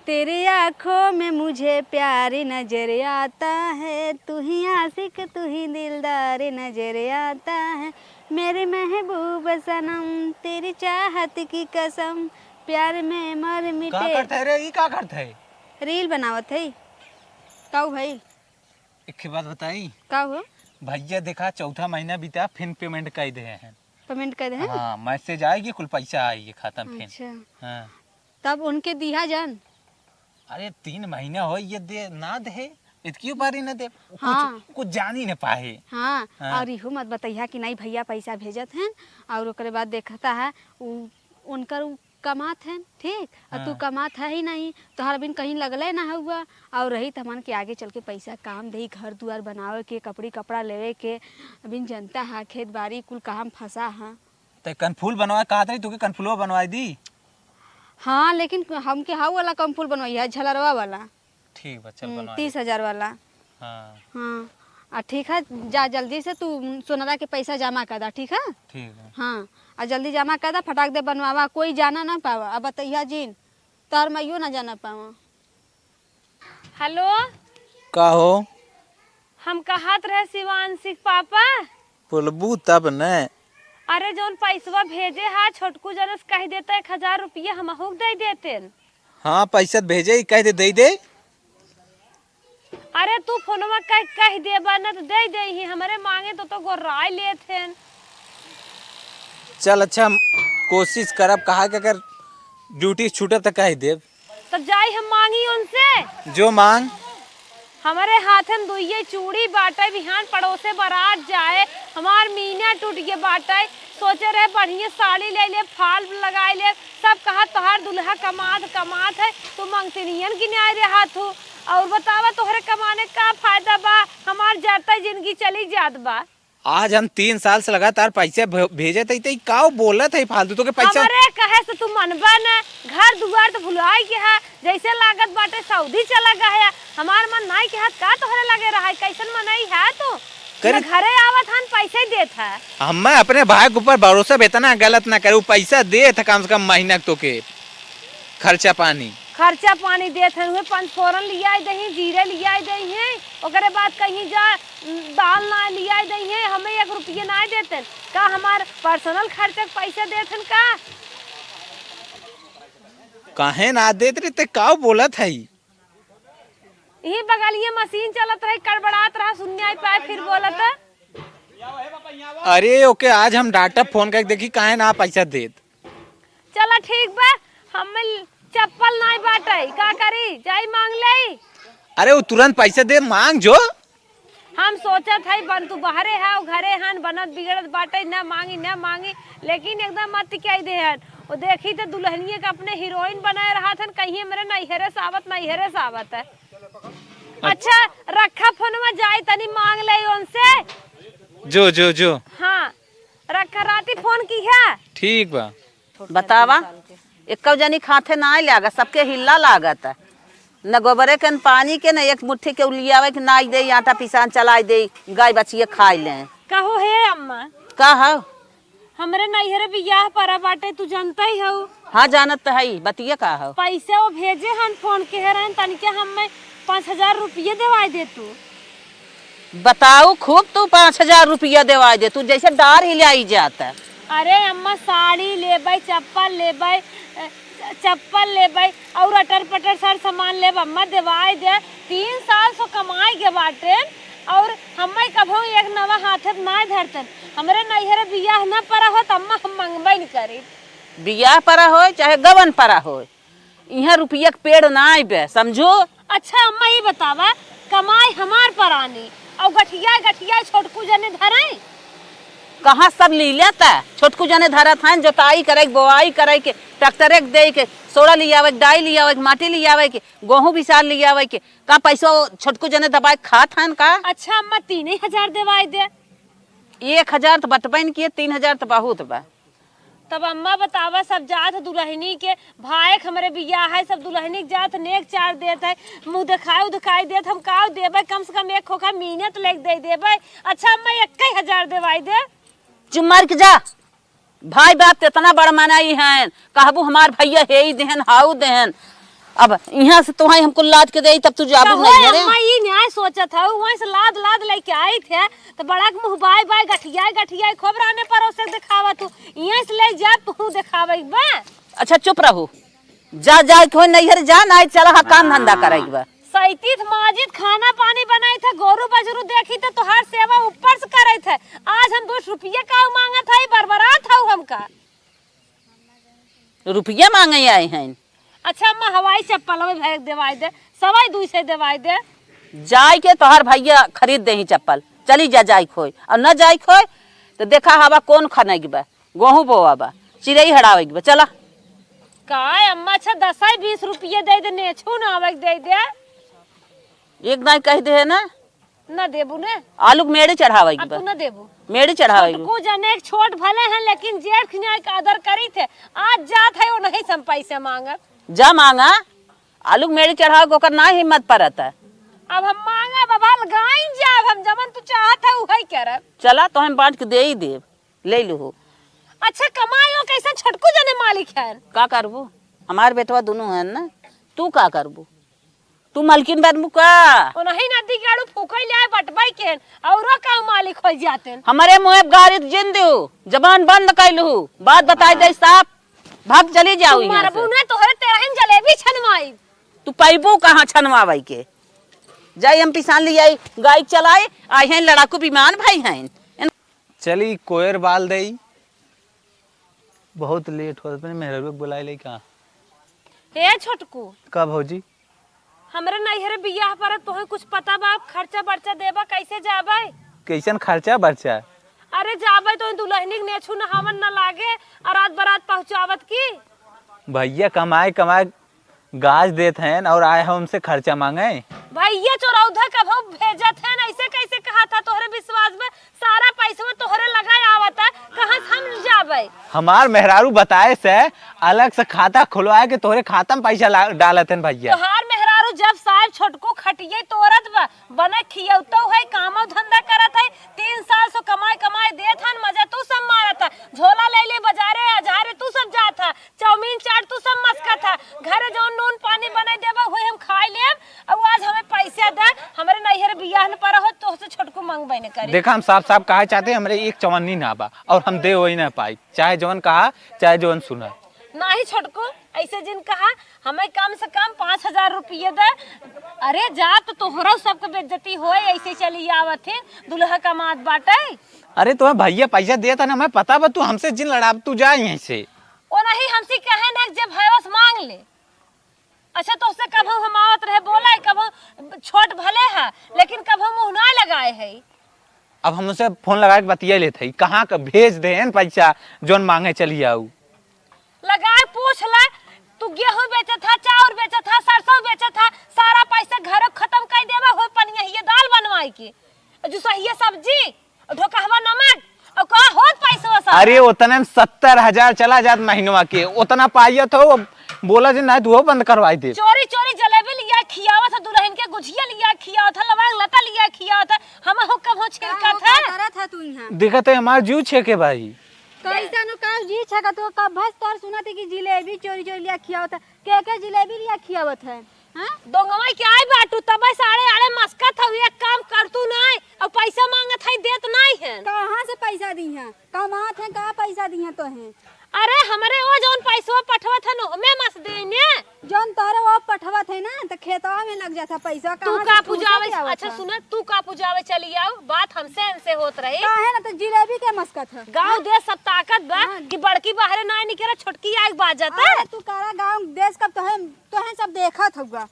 तेरी आँखों में मुझे प्यार नजर आता है, तू ही आशिक तू ही दिलदार नजर आता है, मेरे महबूब सनम तेरी चाहत की कसम, प्यार में मर मिटे। का करते रे? ई का करते है? रील बनावत है। काऊ भाई एक बात बताई, का हो? भैया देखा चौथा महीना बीता फिर पेमेंट कर दे हैं। पेमेंट कर दे हैं? हाँ, मैसेज आएगी, कुल पैसा आएगी खाता में फिर। अच्छा, हाँ। तब उनके दिया जान। अरे 3 महीना हो ये दे ना दे, इतकी बारी ना दे। हाँ। कुछ जान ही न पाए। हाँ, हाँ। और इहो मत बताइया कि नहीं भैया पैसा भेजत हैं और ओकरे बाद देखता है उनकर कमात है, ठीक। और तू हाँ। कमात है ही नहीं, तोहर बिन कहीं लगले ना हुआ और रही तमन के आगे चल के पैसा काम दे, घर दुआर बनावे के, कपड़ा लेवे के, अबिन जनता है खेत बाड़ी कुल काम फंसा है। तो कनफूल बनवा कहा था तू, कनफूलो बनवाई दी। हाँ, लेकिन हमके हाउ वाला कम फूल बनवाई है, झलरवा वाला। ठीक बा, चल बनवा 30,000 वाला। हाँ हाँ, ठीक है, जा जल्दी से तू सोनरा के पैसा जमा कर दा, ठीक है। ठीक है। हाँ, और जल्दी जमा कर दा, फटाक दे बनवावा, कोई जाना ना पावा। अब बतैया जीन तोहर मैयो ना जाना पावा। हेलो, का हो? हम कहत रहे शिवांशी पापा। बोलबू तब न। अरे जौन पैसवा भेजे हा छोटकू जनस कह देता 1,000 रुपया हम दे देते। हाँ, पैसा भेजे कह दे। अरे तू फोनवा कह देबा न तो दे दे ही, हमारे मांगे तो गोराई लेते। चल अच्छा, कोशिश करब। कहा कि अगर ड्यूटी छूटब तो कह देब। तो जाई हम मांगी उनसे। जो मांग। हमारे हाथन दुइये चूड़ी बाटे, बिहान पड़ोसे बारात जाए, हमार मीना टूट के बाटे। सोचे रहे बढ़िया साड़ी ले ले, फाल लगाए ले, सब कहा तोहार दुल्हा कमात है, तू मंगतनियन की न्याय रे हाथ हो। और बतावा तोहरे कमाने का फायदा बा, हमार जाता जिंदगी चली जात बा। आज हम 3 साल से लगातार पैसे भेजे थे, का बोलत है फालतू तो के पैसा। हमारे कहे से तू मनबा न, घर दुआर तो भुलाई के है, जैसे लागत बाटे सऊदी चला गया। हमार मन नहीं के हाथ का तोहरे लगे रहा है, कैसन मनई है तू? घरे आवत हन पैसे देत है। हम अपने भाई के ऊपर भरोसा बेतना गलत ना करे, पैसा दे था कम से कम महीना तो के खर्चा पानी देत है। पंचफोरन लिया दही, जीरे लिया दही है, ओकरे बाद कहीं जा दाल ना लिया दही है, हमें 1 रुपया ना देते का? हमार पर्सनल खर्चा पैसा देते का? काहे ना देत रे? ते का बोलत है? यही बगलिए मशीन चलत रही, कड़बड़ात रहा, सुनने पाए फिर बोलत। अरे ओके, आज हम डाटा फोन करके देखी काहे ना पैसा देत। चला ठीक बा, हमें चप्पल नहीं बाटे, का करी? जाई मांग ले। अरे वो तुरंत पैसा दे, मांग जो। हम सोचत है बन तू बाहरे है, घरे हन बनत बिगड़त बाटे, न मांगी, लेकिन एकदम मत कह दे हन। वो देखी तो दुल्हनिया का अपने हीरोइन बनाए रहा था, कहीं मेरे नैहरे सावत है। अच्छा रखा फोनवा, जाई तनी मांग ले उनसे। जो हाँ रखा, राती फोन की है। ठीक बा। बतावा, एक जनी खाते ना लागत, सबके हिल्ला लागत है। न गोबरे के न पानी के, न एक मुट्ठी के उलियावे के नाई दे, आटा पिसान चलाई दे, गाय बचिए खाई ले। कहो हे अम्मा, का हो? हमरे नैहरे बियाह परा बाटे, तू जानता ही हो। हाँ जानत तो है, बतिए का हो? पैसे वो भेजे हन फोन के रहन, तनिके हमें 5,000 रुपये देवाई दे तू। बताओ खूब, तू 5,000 रुपया देवाई दे, तू जैसे डार हिलाई जाता। अरे अम्मा साड़ी लेबै, चप्पल लेबै और अटर पटर सर सामान लेब, अम्मा देवाई दे। 3 साल से कमाई के बाटे और हमें कभो एक नवा हाथे ना धरतन। हमरे नैहरे बियाह न परा हो, अम्मा हम मंगबे नहीं करी। बियाह परा हो चाहे गवन परा हो, यहाँ रुपया के पेड़ ना आइबे, समझो। अच्छा अम्मा ये बतावा, कमाई हमार परानी और गठिया छोटकू जने धरे कहाँ सब ली लेता? छोटकू जने धरा था, जोताई करे, बोआई करे के, ट्रैक्टर दे के, सोड़ा लियावे, डाई लियावे, माटी लियावे के, गेहूं बिसार लियावे के, का पैसा छोटकू जने दबाई खा था का? अच्छा अम्मा 3,000 देवाई दे। 1,000 तो बटबैन किए, 3,000 तो बहुत बा। तब अम्मा बतावा, सब जात दुल्हनी के भाई हमारे बियाह है, सब दुल्हनी के जात नेक चार देत है, मुँह दिखाई देत, हम का देबे? कम से कम 1 खोखा मीनत लेके दे देबे। अच्छा अम्मा 21,000 देवाई दे। चुम्मार के जा, भाई बाप इतना बड़ मनाई है, कहबू हमार भैया हे देहन हाउ देहन, अब यहाँ से तो हमको लाद के दे तब तू जाबू नहीं नहीं रे। अम्मा ये न्याय सोचत है वहीं से लाद लाद लेके आई थे तो बड़ा के मुंह बाय बाय गठिया खबर आने पर उसे दिखावा तू यहीं से ले जा तू दिखावे बा। अच्छा चुप रहो, जा जा कोई नैहर जा ना चला हा काम धंधा करेगी बा। सैतीस माजिद खाना पानी बनाई थे गोरू बजरू देखी थे तोहार सेवा ऊपर से करे थे। आज हम 2 रुपये का मांगा था बरबरात था हमका रुपया मांगे आए हैं। अच्छा अम्मा हवाई चप्पल भेज देवाई दे 2.25 देवाई दे। जाय के तोहार भैया खरीद दे ही चप्पल चली जा जाय खोई और न जाय खोई तो देखा हवा कौन खानेगी बा गेहूं बोआ बा चिड़ई हड़ावेगी बा चला। का अम्मा अच्छा 10-20 रुपये दे दे नेछू ना आवे दे दे एक दाई कह दे है ना न देबू ने आलू मेड़े चढ़ावेगी अब बा तू न देबू मेड़े चढ़ावेगी। को जने एक छोट भले हैं लेकिन जेठ न्याय का आदर करी थे आज जात है वो नहीं सम पैसे मांगब जा मांगा आलू मेड़े चढ़ावे को ना हिम्मत पड़ता है। अब हम मांगा बाबा लगाई जाब हम जमन तू चाहत है वही करब। चला तो हम बांट के दे ही दे ले लू। अच्छा कमायो कैसे छोटकू जने मालिक है का करबू हमार बेटवा दोनों है ना तू का करबू तू मलकिन बनबू का ओ नहीं नदी गाड़ू फूकई ले बटबाई के औरो का मालिक हो जाते हमारे मुंह गाड़ी जिन दू जबान बंद कैलू बात बताई दे साहब भाग चली जाओ यहाँ मारबू से। ने तोहरे तेरहिन जलेबी छनवाई तू पैबू कहाँ छनवाई के जाई हम पिसान ले आई गाय चलाए आए हैं लड़ाकू विमान भाई हैं। चली कोयर बाल दई बहुत लेट हो मेहरबी बुलाई ले कहाँ हे छोटकू कब भौजी हमरे नैहरे बियाह पर तोहे कुछ पता बा खर्चा बर्चा देबा कैसे जाबे कैसन खर्चा बर्चा अरे जाबे तो दुल्हनी के नेछू नहावन न लागे और रात बरात पहुंचावत की भैया कमाए कमाए गाज देते हैं और आए हम हमसे खर्चा मांगे भैया चोरौधा कब भेजत है ऐसे कैसे कहा था तोहरे विश्वास में सारा पैसा तोहरे लगाए आवता कहां से हम जाबे हमार मेहरारू बताए से अलग से खाता खुलवाए के तोहरे खाता में पैसा डालत हैं भैया तोहार मेहरारू जब साहब छोटको खटिए तोरत बा बने खियौतो है काम धंधा करत है 3 साल से कमाई कमाई देत हन मजा तू सब मारत है झोला ले ले बाजारे हजारे तू सब जात है चाउमीन चाट तू सब मस्कत है घरे जो नून पानी बना देबा होय हम खाई लेब अब आज हमें पैसा दे हमरे नैहर बियाह न पर हो तो से छोटको मांगबे न करे देखा हम साफ साफ कहा चाहते हमरे एक चवन्नी ना बा और हम दे वही ना पाई चाहे जवन कहा चाहे जवन सुना नाही छोटको ऐसे जिन कहा हमें कम से कम 5,000 रुपये दे। अरे जा तो तोहरा सबके बेइज्जती होए ऐसे चली आवत है दुल्हा का मात बाटे। अरे तुम्हें भैया पैसा दिया था ना मैं पता बा तू हमसे जिन लड़ा तू जा यहीं से ओ नहीं हमसे कहे ना जब भैवस मांग ले। अच्छा तो उससे कब हम आवत रहे बोला कब छोट भले है लेकिन कब हम मुंह ना लगाए है। अब हम उनसे फोन लगा के बतिया लेते कहाँ का भेज दे पैसा जोन मांगे चली आऊ लगाए पूछ ले तू गेहूं बेचा था चाउर बेचा था सरसों बेचा था सारा पैसा घर खत्म कर देवा हो पनिया ये दाल बनवाई की जो सही सब्जी ढोकहवा नमक और कहा होत पैसा सब। अरे उतने में 70,000 चला जात महीनवा के उतना पाइया तो बोला जे ना तू बंद करवाई दे। चोरी चोरी जलेबी लिया खियावा था दुल्हन के गुजिया लिया खियावा था लवंग लता लिया खियावा था हम हो कब हो छिलका था करत है तू यहां देखा तो हमार जू छे के भाई कैसा नो का जी छका तो कब भस तोर सुनाते कि जिलेबी चोरी चोरी लिया खियावत है के जिलेबी लिया खियावत है हां दोंगवा के आई बाटू तब सारे आड़े मस्का था एक काम कर तू नहीं और पैसा मांगत है देत नहीं है कहां से पैसा दी है कमात है का पैसा दी है तो है। अरे हमरे वो जोन पैसा पठवत है नो हमें मस देने जोन तोरे वो पठवत है ना तो खेतवा में लग जाता पैसा तू का पुजावे अच्छा सुन तू का पुजावे चली आओ बात हमसे इनसे होत रही काहे ना तो जिलेबी के मस्कत है गांव देश सब ताकत बा कि बड़की बाहरे ना निकले छोटकी आग बाजत है। तू करा गांव देश कब तो है सब देखत होगा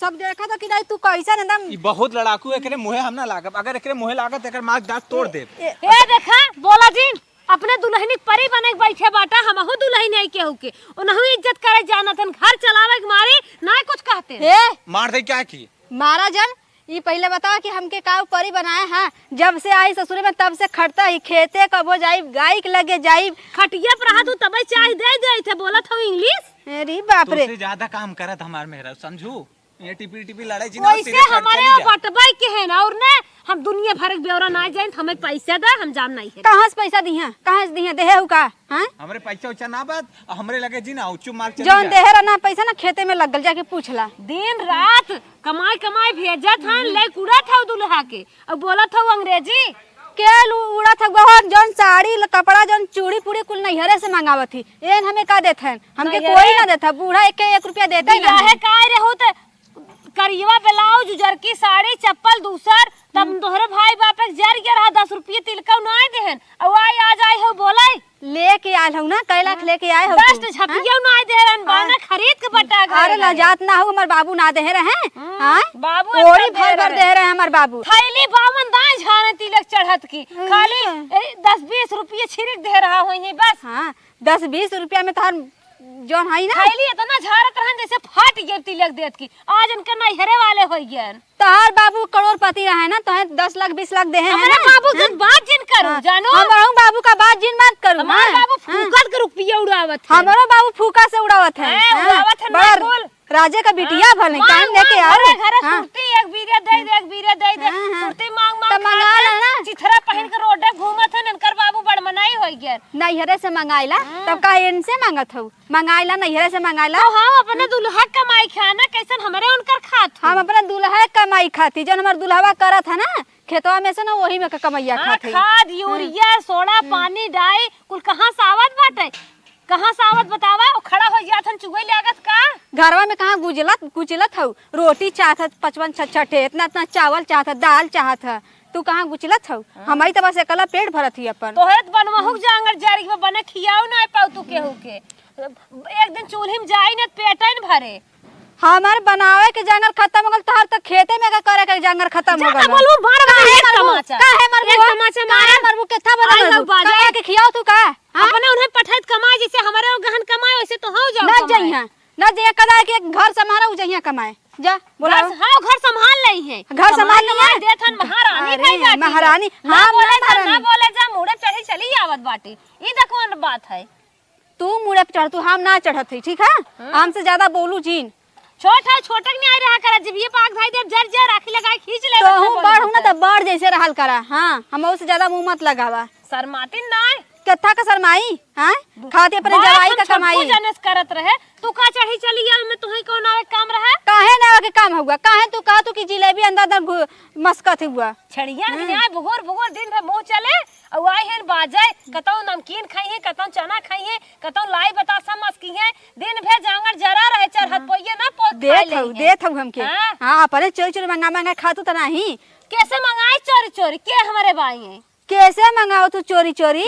सब देखा था कि नहीं तू कैसा एकदम ई बहुत लड़ाकू एकरे मुहे हम ना लागब अगर एकरे मुहे लागत एकर मार दांत तोड़ दे। ए देखा बोला जी अपने दुल्हनी परी बने के बैठे बाटा हमहु दुल्हन नहीं केहू के उनहु इज्जत करे जानत हन घर चलावे के मारे ना कुछ कहते हे मार दे क्या की मारा जन ये पहले बताओ कि हमके का परी बनाए हैं जब से आई ससुर में तब से खटता ही खेते कबो जाई गाय के लगे जाई खटिया पर रहा तू तबे चाय दे थे बोलत हो इंग्लिश। अरे बाप रे तुझसे ज्यादा काम करत हमार मेहरा समझू ये टिपी टिपी लड़ाई जी ना वैसे हमारे बटबाई के है ना और ने हम दुनिया भर के ब्यौरा ना जाए हमें पैसा दे हम जान नहीं है कहाँ से पैसा दिया कहाँ से दिया देहे का हां हमरे पैसा उच्चा ना बात हमरे लगे जी ना उच्चू मार चली जौन देहे ना पैसा ना खेते में लगल जाके पूछला दिन रात कमाई कमाई भेजत हन ले कुड़ा था दुल्हा के और बोलत था अंग्रेजी के उड़ा था बहुत जौन साड़ी कपड़ा जौन चूड़ी पूड़ी कुल नैहरे से मंगावत थी एन हमें का देते हैं हमके कोई ना देता बूढ़ा एक रुपया देता ही ना है काय रे होते करियवा ब्लाउज उजर की साड़ी चप्पल दूसर तब तोहरे भाई बाप के जर के रहा 10 रुपये तिलका ना देहन और आ जाए हो बोलाई लेके आयल हूं ना कै लाख लेके आए हो 10 झपिया ना देहन बाना खरीद के बटा घर अरे लजात ना हो हमार बाबू ना दे रहे हैं हां बाबू कोई भर भर दे रहे हैं हमार बाबू थैली 52 दाए झाने तिलक चढ़त की खाली 10-20 रुपये छिड़क दे रहा होई बस हां 10-20 रुपया में तार जौन है ना थैली इतना झारत रहन जैसे फट गए तिलक देत की आज इनके नैहरे वाले हो गए तोहर बाबू करोड़पति रहे ना तो 10 लाख 20 लाख दे हैं हमारे बाबू की बात जिन करो जानो हमारा बाबू का बात जिन मत करू हमारे बाबू फूकत के रुपया उड़ावत है हमारा बाबू फूका से उड़ावत है उड़ावत है बड़ा बोल राजे का बिटिया भले कान लेके आ अरे घर सुरती एक बीरे दे दे एक बीरे दे दे सुरती मांग मांग मंगा ना चिथरा पहन के रोडे घूमत है इनकर बाबू बड़ मनाई होई गए नैहरे से मंगाइला तब का इनसे मांगत हो मंगाइला नैहरे से मंगाइला तो हम अपने दुल्हा कमाई खाना कैसन हमरे उनकर खात हम अपने दुल्हा कमाई खाती जन हमार दुल्हवा करत है ना खेतवा में से ना वही में कमैया खाती खाद यूरिया सोडा पानी डाई कुल कहां से आवत बाटे कहां से आवत बतावा ओ खड़ा हो जात हन चुगई लागत का घरवा में कहां गुजलत हो रोटी चाहत 55-66 इतना इतना चावल चाहत दाल चाहत तू कहां गुचलत हो हमारी तो बस एकला पेट भरत ही अपन तोहरे बनवाहु जांगर जारी में बने खियाऊ ना पाऊ तू केहू के एक दिन चूल्ही में जाई न पेट न भरे हमार बनावे के जंगल खत्म हो गल तहर तो खेते में का करे के जंगल खत्म हो गल बोलू बार बार एक समाचार का है मरबू एक समाचार मारे मरबू केथा बना का के खियाओ तू का अपने उन्हें पठाइत कमाए जैसे हमारे गहन कमाए वैसे तो हो जाओ न जइहा न जे कदा के घर संभारा उ जइहा कमाए जा बोला हां घर संभाल लई है घर संभाल नहीं है देथन महारानी भाई जाती महारानी हां बोले ना बोले जा मुड़े चढ़ी चली आवत बाटी ई देखो बात है तू मुड़े पे चढ़ तू हम ना चढ़त है ठीक है हमसे ज्यादा बोलू जीन छोटा छोटक नहीं आ रहा करा जब ये पाक भाई दे जर जर राखी लगाए खींच ले तो हूं बड़ हूं ना तो बड़ जैसे रहल करा हां हम उससे ज्यादा मुंह मत लगावा शर्माती ना कथा का शर्माई हां खाते अपने जवाई का कमाई जनस करत रहे तू का चढ़ी चली गया में तुही को ना काम रहा काहे ना के काम हुआ काहे तू कहा तू की जिलेबी अंदर अंदर मस्कत हुआ छड़िया के आए भगोर भगोर दिन भर मुंह चले और आए हैं बाजाए कतौ नमकीन खाई है कतौ चना खाई है कतौ लाई बतासा मस्की है दिन भर जांगर जरा रहे चरहत पोइए ना पोत देत हूं हमके हां अपने चोरी चोरी मंगा खातू त नहीं कैसे मंगाई चोरी चोरी के हमारे भाई हैं कैसे मंगाओ तू चोरी चोरी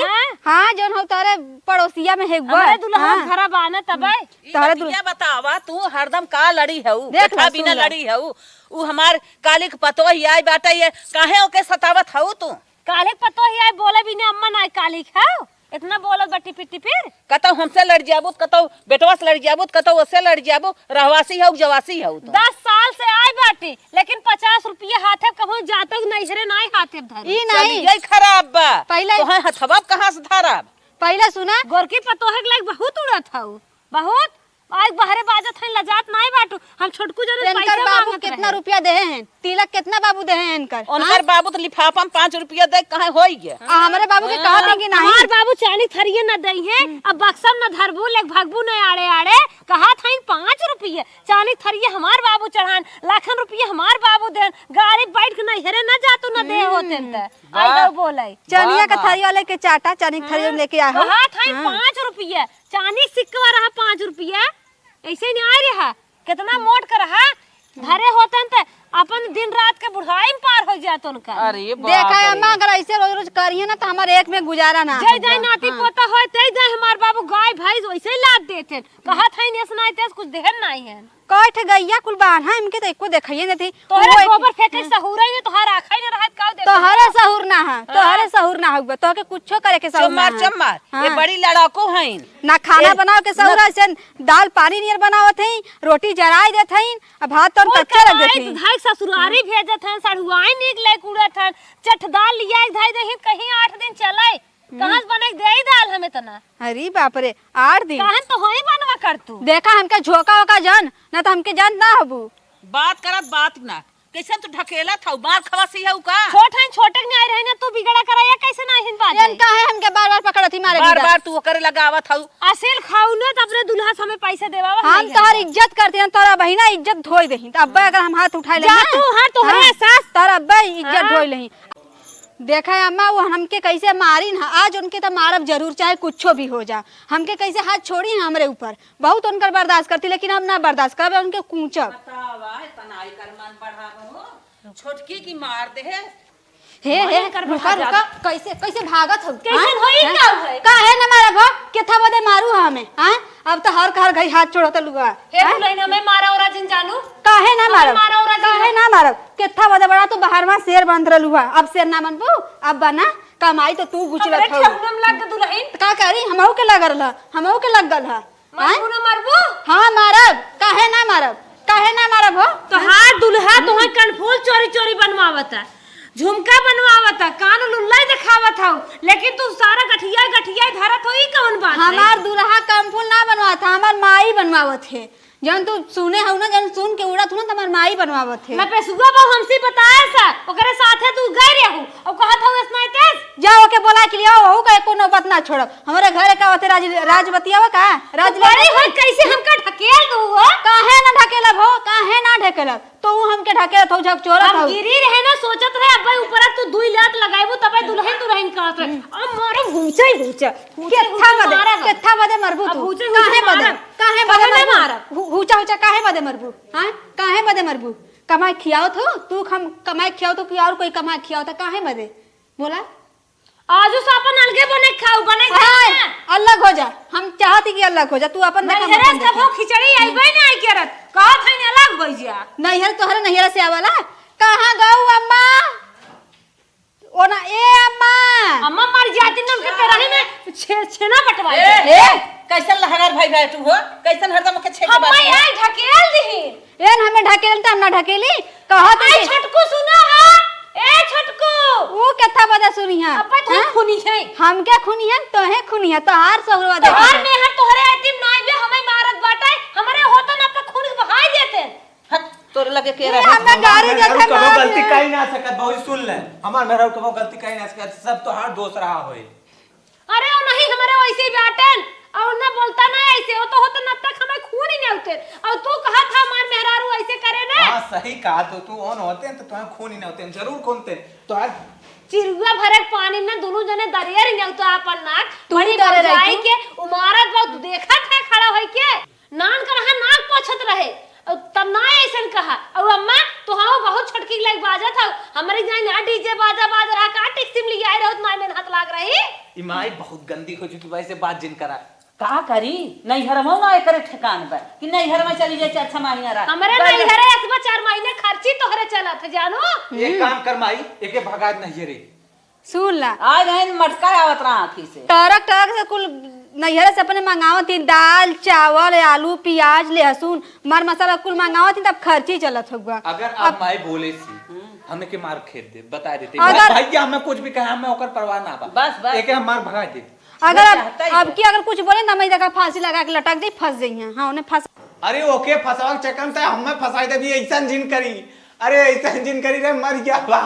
हां जोन हो तारे पड़ोसिया में है हुआ हमारे दुल्हा घर बाना तबे तारे दुल्हा बतावा तू हरदम का लड़ी है देखा बिना लड़ी है उ हमार कालिक पतो ही आई बाटा ये काहे ओके सतावत हऊ तू कालिक पतो ही आई बोले बिना अम्मा ना कालिक है इतना बोलत बटी पिटी फिर कतो हमसे लड़ जाबू कतो बेटवा से लड़ जाबू कतो उससे लड़ जाबू रहवासी हऊ जवासी हऊ तो 10 साल से आई बाटी लेकिन 50 रुपया हाथे कहूं जातो नैहरे नहीं हाथे धर ई नहीं यही खराब बा पहले तो है हथवा कहां से धरब पहले सुना गोरकी पतोहे के लायक बहुत उड़त हऊ बहुत आज बाहरे बाजत है लजात नहीं बाटू हम छोटकू जने पैसा बाबू कितना रुपया दे हैं तिलक कितना बाबू दे हैं इनकर उनकर बाबू तो लिफाफा में 5 रुपया दे कहां होई गया हमारे बाबू के कहा देंगे नहीं हमार बाबू चानी थरिये न दई है अब बक्सम न धरबू लेक भगबू न आड़े आड़े कहा था 5 रुपये चानी थरिये हमार बाबू चढ़ान लाखन रुपये हमार बाबू देन गाड़ी बैठ के नहरे न जातू न दे होते त आई दो बोले चनिया का थरिया लेके चाटा चानी थरिया लेके आ कहा था 5 रुपये चानी सिक्का रहा 5 रुपये ऐसे नहीं आ रहा कितना मोट कर रहा धरे होतन त अपन दिन रात के बुढ़ाई में पार हो जात उनका अरे देखा अम्मा अगर ऐसे रोज रोज करिए ना तो हमारे एक में गुजारा ना जय जय नाती पोता होय तई जय हमार बाबू गाय भैंस वैसे लाद देते कहा था ने सुनाई तेस कुछ देहन नहीं है कठ गैया कुल बान है इनके तो एको देखइए न थी तोहरे गोबर फेंके सहूरा ही तोहार आखा ही रहत का देख तोहरे सहूर ना है तोहरे सहूर ना हुआ तो के कुछो करे के सहूर चमार चमार ये बड़ी लड़ाकू हईन ना खाना बनाओ के सहूर ऐसे दाल पानी नियर बनावत हई रोटी जराई देत हई अब भात तो कच्चा रख देत हई धाई ससुरारी भेजत हन सड़ुआई निकले कूड़त हन चट दाल लिया धाई दही कहीं 8 दिन चलाए कहां से बने देई दाल हमें तना अरे बाप रे 8 दिन कहां तो होई बनवा कर तू देखा हमके झोका होका जन ना तो हमके जान ना हबू बात करत बात ना कैसे तू ढकेला था मार खवासी है का छोटे नहीं रहे ना तू बिगड़ा कराया कैसे ना हिन बात एन काहे हमके बार-बार पकड़ती मारे बार बार तू करे लगावत हऊ असेल खाऊ ना तो अपने दुल्हा हमें पैसे देवावा हम तोहर इज्जत करते हैं तोरा बहिना इज्जत धोई देही त अब्बा अगर हम हाथ उठाए ले जा तू हाथ तोहरे एहसास तोरा अब्बा इज्जत धोई लेही देखा है अम्मा वो हमके कैसे मारी ना आज उनके तो मारब जरूर चाहे कुछो भी हो जा हमके कैसे हाथ छोड़ी ना हमरे ऊपर बहुत उनकर बर्दाश्त करती लेकिन हम ना बर्दाश्त करब उनके कूचब बतावा तनाई कर मान बढ़ावो छोटकी की मार दे है हे रुका रुका कैसे कैसे भागत हो कैसे होई का है काहे न मारब हो केथा बदे मारू हमें हां अब तो हर घर घई हाथ छोड़त लुगा हे दुल्हन हमें मारा और जिन जानू काहे ना मारब मारा और काहे ना मारब केथा बदे बड़ा तो बाहर में शेर बंध रहलुआ अब शेर ना बनबू अब बना कमाई तो तू गुचरत हो ठेहुनम लग दुल्हन का करी हमहू के लगल ह हमहू के लग गल ह मारू ना मरबू हां मारब काहे ना मारब हो तो हाथ दुल्हा तोहे कनफूल चोरी चोरी बनवावता झुमका बनवावता कान लुल्ला दिखावत हूं लेकिन तू सारा गठिया धरत हो ई कौन बात है हमार दुल्हा कमफूल ना बनवाता हमार माई बनवावत है जन तू सुने हौ ना जन सुन के उड़त हूं ना हमार माई बनवावत है मैं पेसुआ बा हमसे बताया सा ओकरे साथे तू गई रहू और कहत हूं इसमें तेज जाओ के बोला के लियो हो का कोनो बात ना छोड़ब हमारे घरे का होते राज बतियावा का राज बड़ी हो कैसे हमका ढकेल दू हो काहे ना ढकेलब हो काहे ना ढकेलब तो हमके ढकेलत हो झक चोरत हम हो गिरी रहे ना सोचत रहे अब्बे ऊपर तू दुई लात लगाइबू तबे दुल्हन कहत रहे अब मारे भूचे केथा बदे मरबू तू काहे बदे मारब हुचा काहे बदे मरबू हां काहे बदे मरबू कमाई खियावत हो तू हम कमाई खियाव तो कि और कोई कमाई खियाव त काहे बदे बोला आजू से अपन अलगे बने खाऊ बने अलग हो जा हम चाहती कि अलग हो जा तू अपन नहीं हेरे कबो खिचड़ी आइबे ना आई करत कहत है अलग हो जा नहीं हर तोहरे नहीं से आवाला कहां गऊ अम्मा ओना ए अम्मा अम्मा मर जाती न उनके तेरा ही में छेना बटवा ए कैसन लहगर भाई तू हो कैसन हरदम के छेके बात अम्मा आई ढकेल दी एन हमें ढकेल त हम ना ढकेली कहत आई छटकू सुना है ए छटकू वो केथा बदा सुनिया अब्बे तू खूनी है हम के खूनी है तोहे खूनी है तोहार सहुरवा दे तोहार में हर तोहरे आइटम नाई बे हमें मारत बाटे हमरे होता ना अपना खून बहाई देते हट तोरे लगे के रहे हमें गाड़ी देते कबो गलती काई ना सकत बहुत सुन ले हमार मेरा कबो गलती काई ना सकत सब तो हार दोष रहा होए अरे वो नहीं हमारे वैसे ही बाटन और ना बोलता ना ऐसे वो तो होता न तक हमें खून ही नहीं होते और तू कहा था मार मेहरारू ऐसे करे ना हां सही कहा तो तू ऑन होते हैं तो तुम्हें खून ही ना होते जरूर खूनते तो आज चिरुआ भरे पानी में दोनों जने दरिया ही नहीं तो अपन नाक बड़ी डरे रही के उमारत बहुत देखा था खड़ा होई के नान कर रहा नाक पोछत रहे और तब ना ऐसन कहा और अम्मा तो हां बहुत छटकी लाइक बाजा था हमारे जान ना डीजे बाजा बाज रहा का टैक्सी में ले आए रहत ना में हाथ लाग रही इमाई बहुत गंदी हो चुकी भाई से बात जिन करा का करी नहीं हरमो ना एकरे ठिकान पर कि नहीं हर में चली जाए 4 महीना रहा हमारे नहीं हरे असबा 4 महीने खर्ची तोहरे चलत जानो एक काम कर माई एके भगात नहीं रे सुन ला आज गहन मटका आवत रहा आंखी से टरक से कुल नैहरे से अपने मंगावत थी दाल चावल आलू प्याज लहसुन मर मसाला कुल मंगावत थी तब खर्ची चलत होगा अगर अब माई बोले सी हमें के मार खेत दे बता देते अगर- भाई क्या हमें कुछ भी कहा हमें ओकर परवाह ना बा बस। एके हम मार भगा दे अगर चाहता ही अब की अगर कुछ बोले ना मैं देखा फांसी लगा के लटक दी फंस गई हैं हाँ उन्हें फंस अरे ओके फसावा चक्कर में हमें फसाई दे भी ऐसा जिन करी अरे ऐसा जिन करी रे मर गया बा